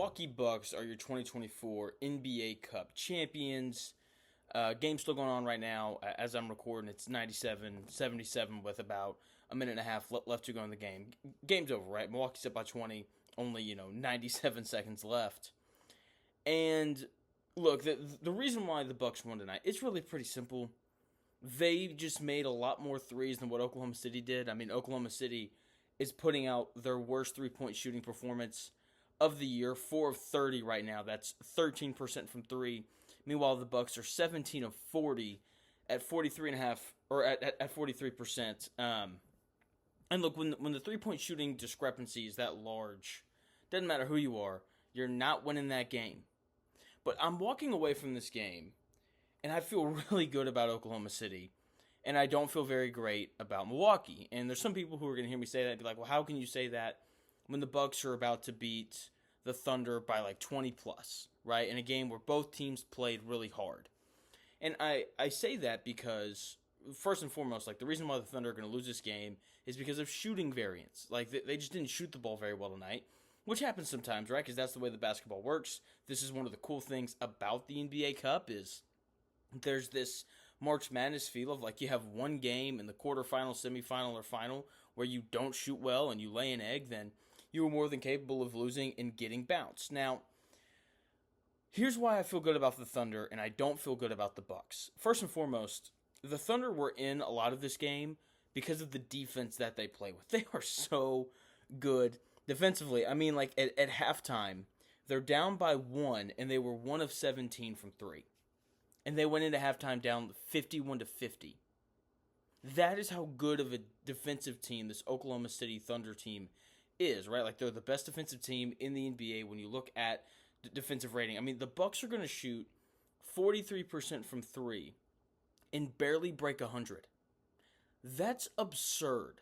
Milwaukee Bucks are your 2024 NBA Cup champions. Game's still going on right now. As I'm recording, it's 97-77 with about a minute and a half left to go in the game. Game's over, right? Milwaukee's up by 20, only, 97 seconds left. And look, the reason why the Bucks won tonight, it's really pretty simple. They just made a lot more threes than what Oklahoma City did. I mean, Oklahoma City is putting out their worst three-point shooting performance of the year, 4 of 30 right now. That's 13% from three. Meanwhile, the Bucks are 17 of 40 at 43.5 or at 43%. And look, when the three-point shooting discrepancy is that large, doesn't matter who you are, you're not winning that game. But I'm walking away from this game, and I feel really good about Oklahoma City, and I don't feel very great about Milwaukee. And there's some people who are going to hear me say that and be like, well, how can you say that when the Bucks are about to beat the Thunder by like 20 plus, right? In a game where both teams played really hard. And I say that because, first and foremost, like the reason why the Thunder are going to lose this game is because of shooting variance. Like they just didn't shoot the ball very well tonight, which happens sometimes, right? Because that's the way the basketball works. This is one of the cool things about the NBA Cup is there's this March Madness feel of like you have one game in the quarterfinal, semifinal, or final where you don't shoot well and you lay an egg, then you were more than capable of losing and getting bounced. Now, here's why I feel good about the Thunder and I don't feel good about the Bucks. First and foremost, the Thunder were in a lot of this game because of the defense that they play with. They are so good defensively. I mean, like at halftime, they're down by 1 and they were 1 of 17 from 3. And they went into halftime down 51-50. That is how good of a defensive team this Oklahoma City Thunder team is, right? Like they're the best defensive team in the NBA when you look at defensive rating. I mean, the Bucks are going to shoot 43% from 3 and barely break 100. That's absurd.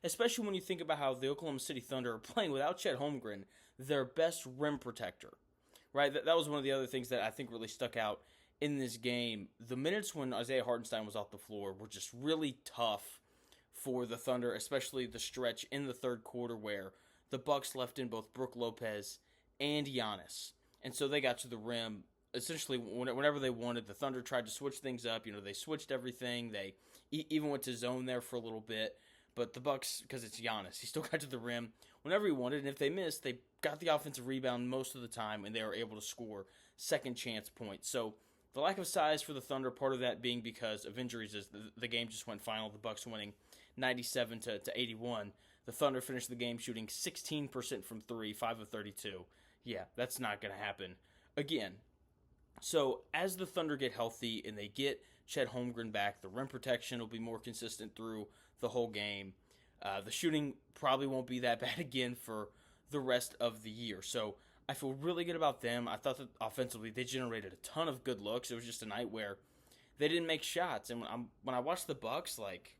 Especially when you think about how the Oklahoma City Thunder are playing without Chet Holmgren, their best rim protector, right? That was one of the other things that I think really stuck out in this game. The minutes when Isaiah Hartenstein was off the floor were just really tough for the Thunder, especially the stretch in the third quarter where the Bucks left in both Brook Lopez and Giannis. And so they got to the rim essentially whenever they wanted. The Thunder tried to switch things up. They switched everything. They even went to zone there for a little bit. But the Bucks, because it's Giannis, he still got to the rim whenever he wanted. And if they missed, they got the offensive rebound most of the time, and they were able to score second chance points. So the lack of size for the Thunder, part of that being because of injuries, is the game just went final. The Bucks winning 97-81. The Thunder finished the game shooting 16% from 3, 5 of 32. Yeah, that's not going to happen again. So as the Thunder get healthy and they get Chet Holmgren back, the rim protection will be more consistent through the whole game. The shooting probably won't be that bad again for the rest of the year. So I feel really good about them. I thought that offensively they generated a ton of good looks. It was just a night where they didn't make shots. And when I watched the Bucks, like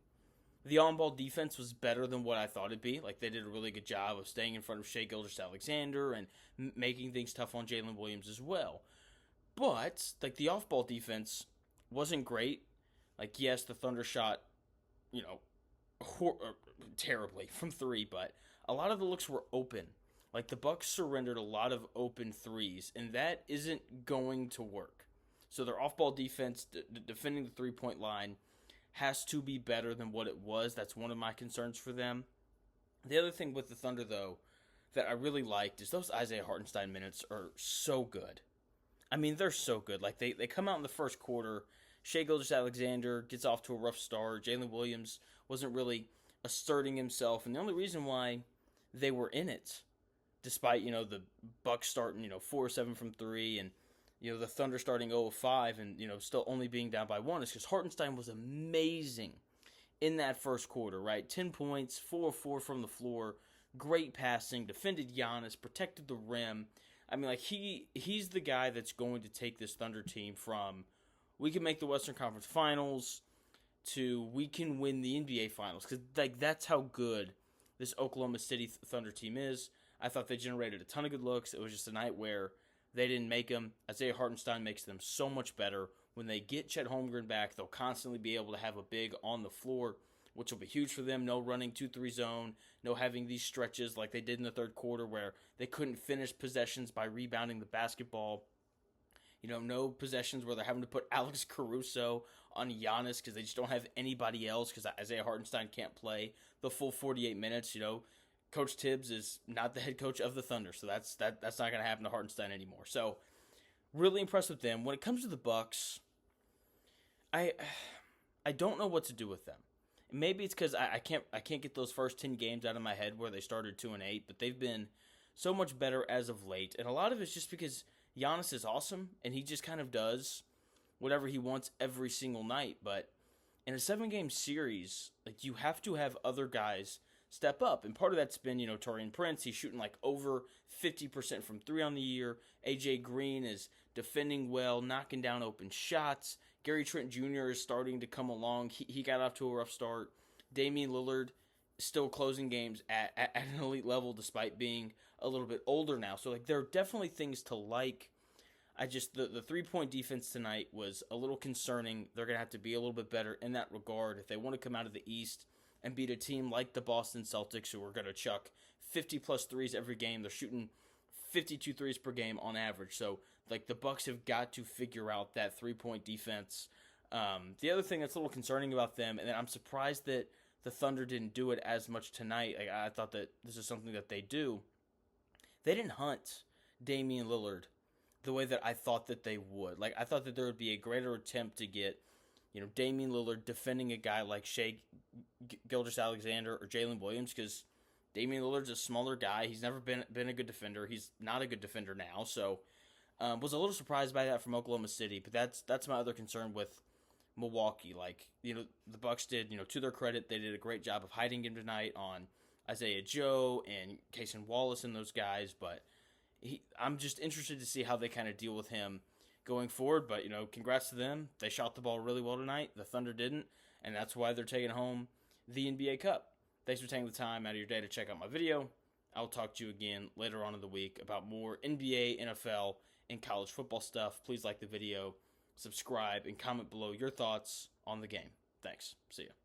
the on-ball defense was better than what I thought it'd be. Like they did a really good job of staying in front of Shai Gilgeous-Alexander and making things tough on Jalen Williams as well. But like the off-ball defense wasn't great. Like yes, the Thunder shot, terribly from 3, but a lot of the looks were open. Like, the Bucks surrendered a lot of open threes, and that isn't going to work. So their off-ball defense, defending the three-point line, has to be better than what it was. That's one of my concerns for them. The other thing with the Thunder, though, that I really liked is those Isaiah Hartenstein minutes are so good. I mean, they're so good. Like, they come out in the first quarter. Shai Gilgeous-Alexander gets off to a rough start. Jalen Williams wasn't really asserting himself. And the only reason why they were in it, despite, the Bucks starting, 4-7 from 3 and, the Thunder starting 0-5 and, still only being down by 1 is because Hartenstein was amazing in that first quarter, right? 10 points, 4-4 from the floor, great passing, defended Giannis, protected the rim. I mean, like, he's the guy that's going to take this Thunder team from we can make the Western Conference Finals to we can win the NBA Finals because, like, that's how good this Oklahoma City Thunder team is. I thought they generated a ton of good looks. It was just a night where they didn't make them. Isaiah Hartenstein makes them so much better. When they get Chet Holmgren back, they'll constantly be able to have a big on the floor which will be huge for them. No running 2-3 zone, no having these stretches like they did in the third quarter where they couldn't finish possessions by rebounding the basketball. No possessions where they're having to put Alex Caruso on Giannis because they just don't have anybody else because Isaiah Hartenstein can't play the full 48 minutes. Coach Tibbs is not the head coach of the Thunder, so that's not going to happen to Hartenstein anymore. So really impressed with them. When it comes to the Bucks, I don't know what to do with them. Maybe it's because I can't get those first 10 games out of my head where they started 2-8, but they've been so much better as of late, and a lot of it's just because Giannis is awesome, and he just kind of does whatever he wants every single night. But in a 7-game series, you have to have other guys step up. And part of that's been, Taurean Prince. He's shooting over 50% from 3 on the year. AJ Green is defending well, knocking down open shots. Gary Trent Jr. is starting to come along. He got off to a rough start. Damian Lillard is still closing games at an elite level despite being a little bit older now. So there are definitely things to like. The 3-point defense tonight was a little concerning. They're going to have to be a little bit better in that regard if they want to come out of the East and beat a team like the Boston Celtics, who are going to chuck 50-plus threes every game. They're shooting 52 threes per game on average. So, the Bucks have got to figure out that 3-point defense. The other thing that's a little concerning about them, and I'm surprised that the Thunder didn't do it as much tonight. I thought that this is something that they do. They didn't hunt Damian Lillard the way that I thought that they would. I thought that there would be a greater attempt to get, Damian Lillard defending a guy like Shai Gilgeous-Alexander or Jalen Williams, because Damian Lillard's a smaller guy. He's never been a good defender. He's not a good defender now. So, was a little surprised by that from Oklahoma City. But that's my other concern with Milwaukee. The Bucks did, to their credit, they did a great job of hiding him tonight on Isaiah Joe and Cason Wallace and those guys. But I'm just interested to see how they kind of deal with him going forward. But, congrats to them. They shot the ball really well tonight. The Thunder didn't. And that's why they're taking home the NBA Cup. Thanks for taking the time out of your day to check out my video. I'll talk to you again later on in the week about more NBA, NFL, and college football stuff. Please like the video, subscribe, and comment below your thoughts on the game. Thanks. See ya.